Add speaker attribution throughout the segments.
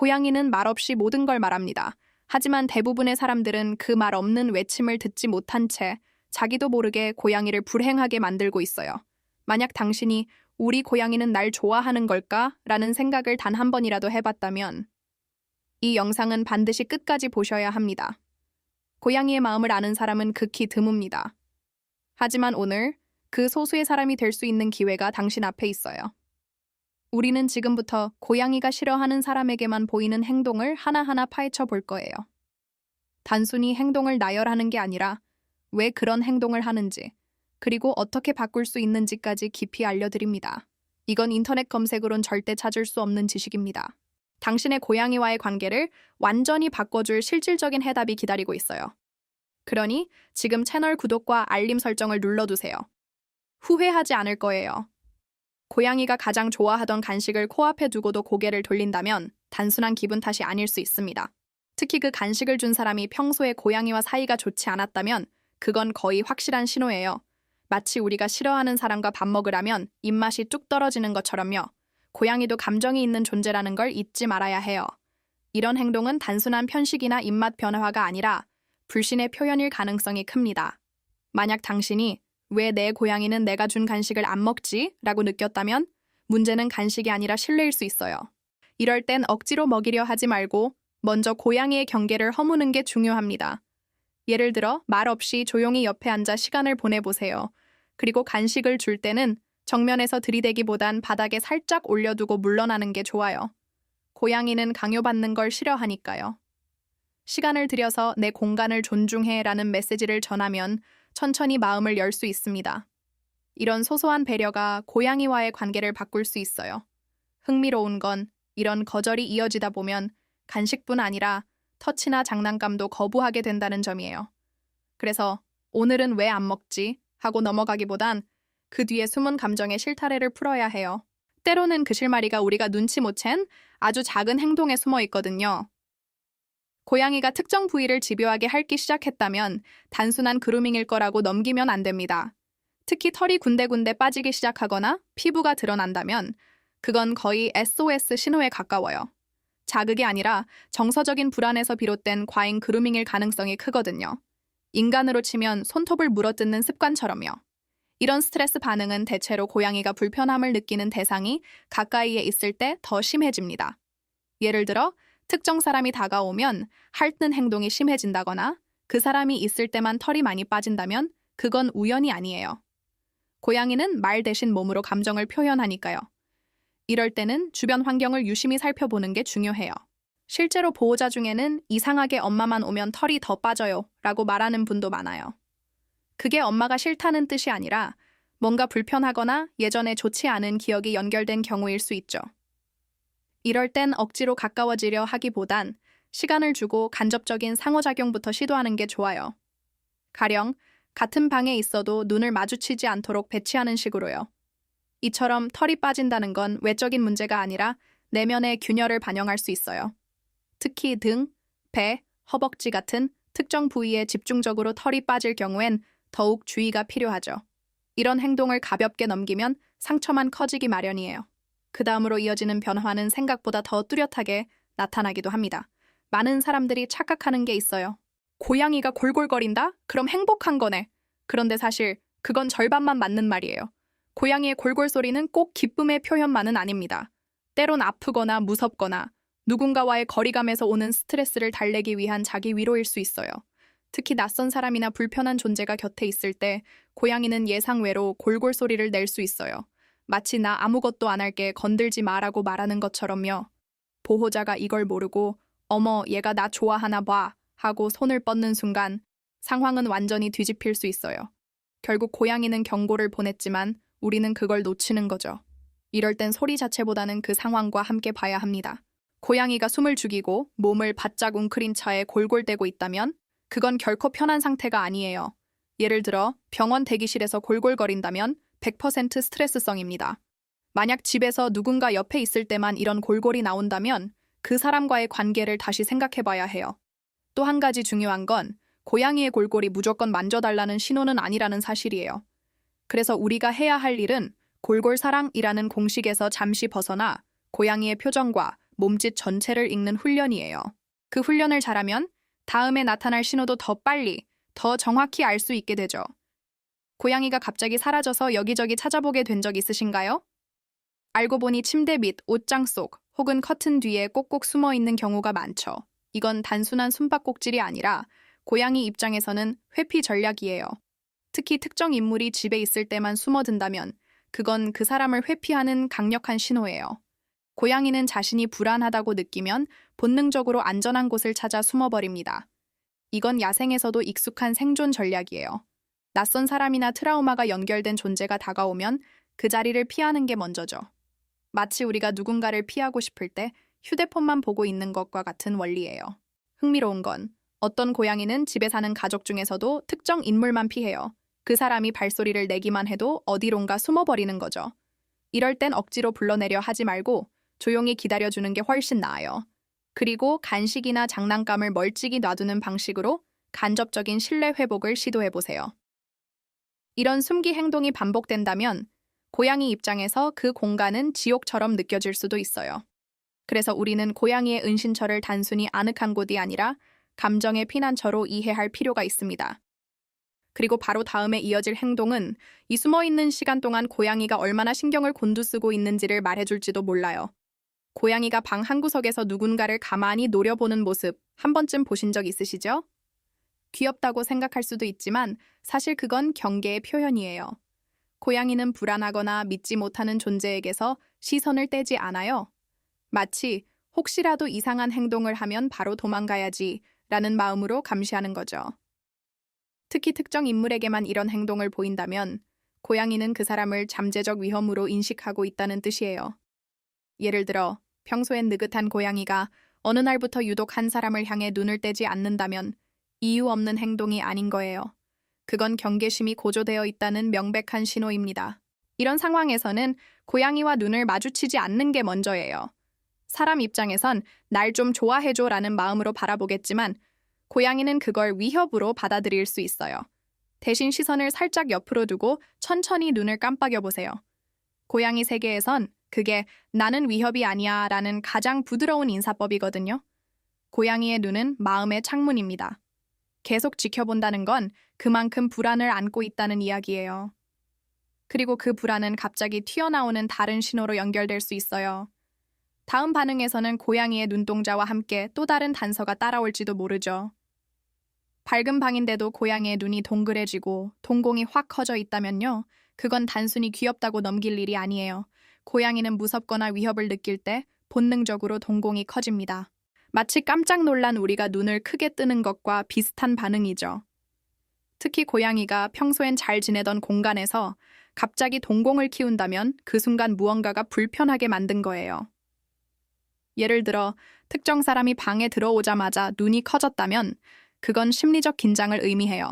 Speaker 1: 고양이는 말없이 모든 걸 말합니다. 하지만 대부분의 사람들은 그 말 없는 외침을 듣지 못한 채 자기도 모르게 고양이를 불행하게 만들고 있어요. 만약 당신이 우리 고양이는 날 좋아하는 걸까? 라는 생각을 단 한 번이라도 해봤다면 이 영상은 반드시 끝까지 보셔야 합니다. 고양이의 마음을 아는 사람은 극히 드뭅니다. 하지만 오늘 그 소수의 사람이 될 수 있는 기회가 당신 앞에 있어요. 우리는 지금부터 고양이가 싫어하는 사람에게만 보이는 행동을 하나하나 파헤쳐 볼 거예요. 단순히 행동을 나열하는 게 아니라 왜 그런 행동을 하는지, 그리고 어떻게 바꿀 수 있는지까지 깊이 알려드립니다. 이건 인터넷 검색으론 절대 찾을 수 없는 지식입니다. 당신의 고양이와의 관계를 완전히 바꿔줄 실질적인 해답이 기다리고 있어요. 그러니 지금 채널 구독과 알림 설정을 눌러두세요. 후회하지 않을 거예요. 고양이가 가장 좋아하던 간식을 코앞에 두고도 고개를 돌린다면 단순한 기분 탓이 아닐 수 있습니다. 특히 그 간식을 준 사람이 평소에 고양이와 사이가 좋지 않았다면 그건 거의 확실한 신호예요. 마치 우리가 싫어하는 사람과 밥 먹으라면 입맛이 뚝 떨어지는 것처럼요. 고양이도 감정이 있는 존재라는 걸 잊지 말아야 해요. 이런 행동은 단순한 편식이나 입맛 변화가 아니라 불신의 표현일 가능성이 큽니다. 만약 당신이 왜 내 고양이는 내가 준 간식을 안 먹지? 라고 느꼈다면 문제는 간식이 아니라 신뢰일 수 있어요. 이럴 땐 억지로 먹이려 하지 말고 먼저 고양이의 경계를 허무는 게 중요합니다. 예를 들어 말 없이 조용히 옆에 앉아 시간을 보내보세요. 그리고 간식을 줄 때는 정면에서 들이대기보단 바닥에 살짝 올려두고 물러나는 게 좋아요. 고양이는 강요받는 걸 싫어하니까요. 시간을 들여서 내 공간을 존중해 라는 메시지를 전하면 천천히 마음을 열 수 있습니다. 이런 소소한 배려가 고양이와의 관계를 바꿀 수 있어요. 흥미로운 건 이런 거절이 이어지다 보면 간식뿐 아니라 터치나 장난감도 거부하게 된다는 점이에요. 그래서 오늘은 왜 안 먹지? 하고 넘어가기보단 그 뒤에 숨은 감정의 실타래를 풀어야 해요. 때로는 그 실마리가 우리가 눈치 못 챈 아주 작은 행동에 숨어 있거든요. 고양이가 특정 부위를 집요하게 핥기 시작했다면 단순한 그루밍일 거라고 넘기면 안 됩니다. 특히 털이 군데군데 빠지기 시작하거나 피부가 드러난다면 그건 거의 SOS 신호에 가까워요. 자극이 아니라 정서적인 불안에서 비롯된 과잉 그루밍일 가능성이 크거든요. 인간으로 치면 손톱을 물어뜯는 습관처럼요. 이런 스트레스 반응은 대체로 고양이가 불편함을 느끼는 대상이 가까이에 있을 때 더 심해집니다. 예를 들어 특정 사람이 다가오면 핥는 행동이 심해진다거나 그 사람이 있을 때만 털이 많이 빠진다면 그건 우연이 아니에요. 고양이는 말 대신 몸으로 감정을 표현하니까요. 이럴 때는 주변 환경을 유심히 살펴보는 게 중요해요. 실제로 보호자 중에는 이상하게 엄마만 오면 털이 더 빠져요 라고 말하는 분도 많아요. 그게 엄마가 싫다는 뜻이 아니라 뭔가 불편하거나 예전에 좋지 않은 기억이 연결된 경우일 수 있죠. 이럴 땐 억지로 가까워지려 하기보단 시간을 주고 간접적인 상호작용부터 시도하는 게 좋아요. 가령 같은 방에 있어도 눈을 마주치지 않도록 배치하는 식으로요. 이처럼 털이 빠진다는 건 외적인 문제가 아니라 내면의 균열을 반영할 수 있어요. 특히 등, 배, 허벅지 같은 특정 부위에 집중적으로 털이 빠질 경우엔 더욱 주의가 필요하죠. 이런 행동을 가볍게 넘기면 상처만 커지기 마련이에요. 그 다음으로 이어지는 변화는 생각보다 더 뚜렷하게 나타나기도 합니다. 많은 사람들이 착각하는 게 있어요. 고양이가 골골거린다? 그럼 행복한 거네. 그런데 사실 그건 절반만 맞는 말이에요. 고양이의 골골 소리는 꼭 기쁨의 표현만은 아닙니다. 때론 아프거나 무섭거나 누군가와의 거리감에서 오는 스트레스를 달래기 위한 자기 위로일 수 있어요. 특히 낯선 사람이나 불편한 존재가 곁에 있을 때 고양이는 예상외로 골골 소리를 낼 수 있어요. 마치 나 아무것도 안 할게 건들지 마라고 말하는 것처럼요. 보호자가 이걸 모르고 어머 얘가 나 좋아하나 봐 하고 손을 뻗는 순간 상황은 완전히 뒤집힐 수 있어요. 결국 고양이는 경고를 보냈지만 우리는 그걸 놓치는 거죠. 이럴 땐 소리 자체보다는 그 상황과 함께 봐야 합니다. 고양이가 숨을 죽이고 몸을 바짝 웅크린 차에 골골대고 있다면 그건 결코 편한 상태가 아니에요. 예를 들어 병원 대기실에서 골골거린다면 100% 스트레스성입니다. 만약 집에서 누군가 옆에 있을 때만 이런 골골이 나온다면 그 사람과의 관계를 다시 생각해봐야 해요. 또 한 가지 중요한 건 고양이의 골골이 무조건 만져달라는 신호는 아니라는 사실이에요. 그래서 우리가 해야 할 일은 골골사랑이라는 공식에서 잠시 벗어나 고양이의 표정과 몸짓 전체를 읽는 훈련이에요. 그 훈련을 잘하면 다음에 나타날 신호도 더 빨리, 더 정확히 알 수 있게 되죠. 고양이가 갑자기 사라져서 여기저기 찾아보게 된 적 있으신가요? 알고 보니 침대 밑, 옷장 속 혹은 커튼 뒤에 꼭꼭 숨어 있는 경우가 많죠. 이건 단순한 숨바꼭질이 아니라 고양이 입장에서는 회피 전략이에요. 특히 특정 인물이 집에 있을 때만 숨어든다면 그건 그 사람을 회피하는 강력한 신호예요. 고양이는 자신이 불안하다고 느끼면 본능적으로 안전한 곳을 찾아 숨어버립니다. 이건 야생에서도 익숙한 생존 전략이에요. 낯선 사람이나 트라우마가 연결된 존재가 다가오면 그 자리를 피하는 게 먼저죠. 마치 우리가 누군가를 피하고 싶을 때 휴대폰만 보고 있는 것과 같은 원리예요. 흥미로운 건 어떤 고양이는 집에 사는 가족 중에서도 특정 인물만 피해요. 그 사람이 발소리를 내기만 해도 어디론가 숨어버리는 거죠. 이럴 땐 억지로 불러내려 하지 말고 조용히 기다려주는 게 훨씬 나아요. 그리고 간식이나 장난감을 멀찍이 놔두는 방식으로 간접적인 신뢰 회복을 시도해보세요. 이런 숨기 행동이 반복된다면 고양이 입장에서 그 공간은 지옥처럼 느껴질 수도 있어요. 그래서 우리는 고양이의 은신처를 단순히 아늑한 곳이 아니라 감정의 피난처로 이해할 필요가 있습니다. 그리고 바로 다음에 이어질 행동은 이 숨어있는 시간 동안 고양이가 얼마나 신경을 곤두쓰고 있는지를 말해줄지도 몰라요. 고양이가 방 한구석에서 누군가를 가만히 노려보는 모습 한 번쯤 보신 적 있으시죠? 귀엽다고 생각할 수도 있지만 사실 그건 경계의 표현이에요. 고양이는 불안하거나 믿지 못하는 존재에게서 시선을 떼지 않아요. 마치 혹시라도 이상한 행동을 하면 바로 도망가야지 라는 마음으로 감시하는 거죠. 특히 특정 인물에게만 이런 행동을 보인다면 고양이는 그 사람을 잠재적 위험으로 인식하고 있다는 뜻이에요. 예를 들어 평소엔 느긋한 고양이가 어느 날부터 유독 한 사람을 향해 눈을 떼지 않는다면 이유 없는 행동이 아닌 거예요. 그건 경계심이 고조되어 있다는 명백한 신호입니다. 이런 상황에서는 고양이와 눈을 마주치지 않는 게 먼저예요. 사람 입장에선 날 좀 좋아해줘 라는 마음으로 바라보겠지만 고양이는 그걸 위협으로 받아들일 수 있어요. 대신 시선을 살짝 옆으로 두고 천천히 눈을 깜빡여 보세요. 고양이 세계에선 그게 나는 위협이 아니야 라는 가장 부드러운 인사법이거든요. 고양이의 눈은 마음의 창문입니다. 계속 지켜본다는 건 그만큼 불안을 안고 있다는 이야기예요. 그리고 그 불안은 갑자기 튀어나오는 다른 신호로 연결될 수 있어요. 다음 반응에서는 고양이의 눈동자와 함께 또 다른 단서가 따라올지도 모르죠. 밝은 방인데도 고양이의 눈이 동그래지고 동공이 확 커져 있다면요. 그건 단순히 귀엽다고 넘길 일이 아니에요. 고양이는 무섭거나 위협을 느낄 때 본능적으로 동공이 커집니다. 마치 깜짝 놀란 우리가 눈을 크게 뜨는 것과 비슷한 반응이죠. 특히 고양이가 평소엔 잘 지내던 공간에서 갑자기 동공을 키운다면 그 순간 무언가가 불편하게 만든 거예요. 예를 들어 특정 사람이 방에 들어오자마자 눈이 커졌다면 그건 심리적 긴장을 의미해요.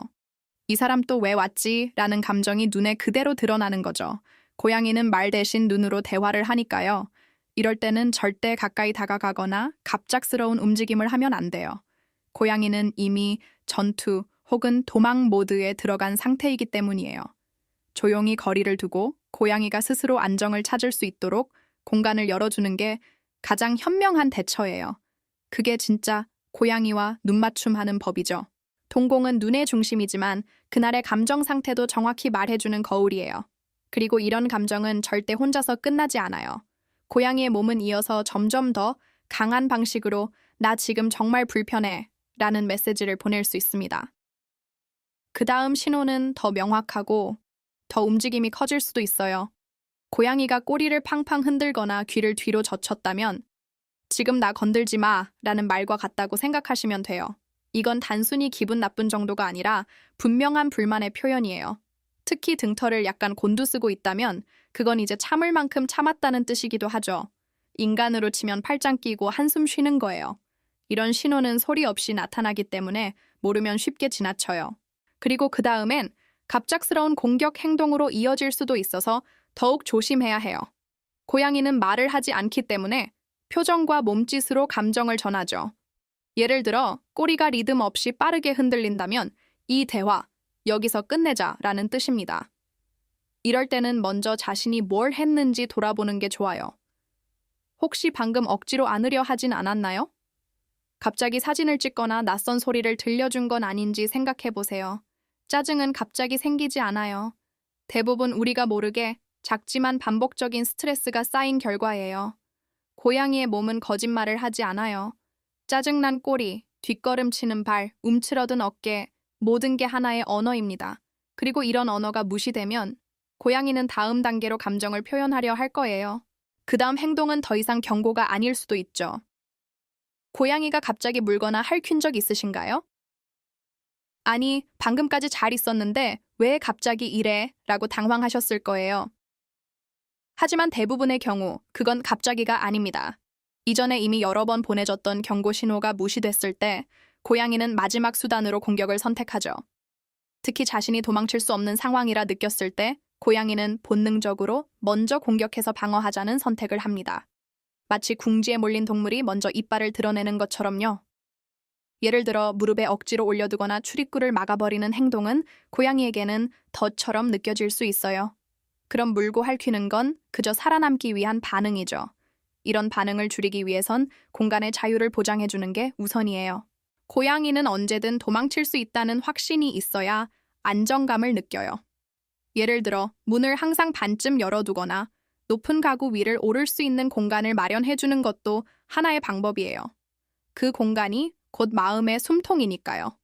Speaker 1: 이 사람 또 왜 왔지? 라는 감정이 눈에 그대로 드러나는 거죠. 고양이는 말 대신 눈으로 대화를 하니까요. 이럴 때는 절대 가까이 다가가거나 갑작스러운 움직임을 하면 안 돼요. 고양이는 이미 전투 혹은 도망 모드에 들어간 상태이기 때문이에요. 조용히 거리를 두고 고양이가 스스로 안정을 찾을 수 있도록 공간을 열어주는 게 가장 현명한 대처예요. 그게 진짜 고양이와 눈맞춤하는 법이죠. 동공은 눈의 중심이지만 그날의 감정 상태도 정확히 말해주는 거울이에요. 그리고 이런 감정은 절대 혼자서 끝나지 않아요. 고양이의 몸은 이어서 점점 더 강한 방식으로 나 지금 정말 불편해 라는 메시지를 보낼 수 있습니다. 그 다음 신호는 더 명확하고 더 움직임이 커질 수도 있어요. 고양이가 꼬리를 팡팡 흔들거나 귀를 뒤로 젖혔다면 지금 나 건들지 마 라는 말과 같다고 생각하시면 돼요. 이건 단순히 기분 나쁜 정도가 아니라 분명한 불만의 표현이에요. 특히 등털을 약간 곤두쓰고 있다면 그건 이제 참을 만큼 참았다는 뜻이기도 하죠. 인간으로 치면 팔짱 끼고 한숨 쉬는 거예요. 이런 신호는 소리 없이 나타나기 때문에 모르면 쉽게 지나쳐요. 그리고 그 다음엔 갑작스러운 공격 행동으로 이어질 수도 있어서 더욱 조심해야 해요. 고양이는 말을 하지 않기 때문에 표정과 몸짓으로 감정을 전하죠. 예를 들어 꼬리가 리듬 없이 빠르게 흔들린다면 이 대화, 여기서 끝내자 라는 뜻입니다. 이럴 때는 먼저 자신이 뭘 했는지 돌아보는 게 좋아요. 혹시 방금 억지로 안으려 하진 않았나요? 갑자기 사진을 찍거나 낯선 소리를 들려준 건 아닌지 생각해 보세요. 짜증은 갑자기 생기지 않아요. 대부분 우리가 모르게 작지만 반복적인 스트레스가 쌓인 결과예요. 고양이의 몸은 거짓말을 하지 않아요. 짜증난 꼬리, 뒷걸음치는 발, 움츠러든 어깨, 모든 게 하나의 언어입니다. 그리고 이런 언어가 무시되면 고양이는 다음 단계로 감정을 표현하려 할 거예요. 그 다음 행동은 더 이상 경고가 아닐 수도 있죠. 고양이가 갑자기 물거나 핥힌 적 있으신가요? 아니, 방금까지 잘 있었는데 왜 갑자기 이래? 라고 당황하셨을 거예요. 하지만 대부분의 경우 그건 갑자기가 아닙니다. 이전에 이미 여러 번 보내졌던 경고 신호가 무시됐을 때 고양이는 마지막 수단으로 공격을 선택하죠. 특히 자신이 도망칠 수 없는 상황이라 느꼈을 때 고양이는 본능적으로 먼저 공격해서 방어하자는 선택을 합니다. 마치 궁지에 몰린 동물이 먼저 이빨을 드러내는 것처럼요. 예를 들어 무릎에 억지로 올려두거나 출입구를 막아버리는 행동은 고양이에게는 덫처럼 느껴질 수 있어요. 그럼 물고 핥히는 건 그저 살아남기 위한 반응이죠. 이런 반응을 줄이기 위해선 공간의 자유를 보장해주는 게 우선이에요. 고양이는 언제든 도망칠 수 있다는 확신이 있어야 안정감을 느껴요. 예를 들어 문을 항상 반쯤 열어두거나 높은 가구 위를 오를 수 있는 공간을 마련해주는 것도 하나의 방법이에요. 그 공간이 곧 마음의 숨통이니까요.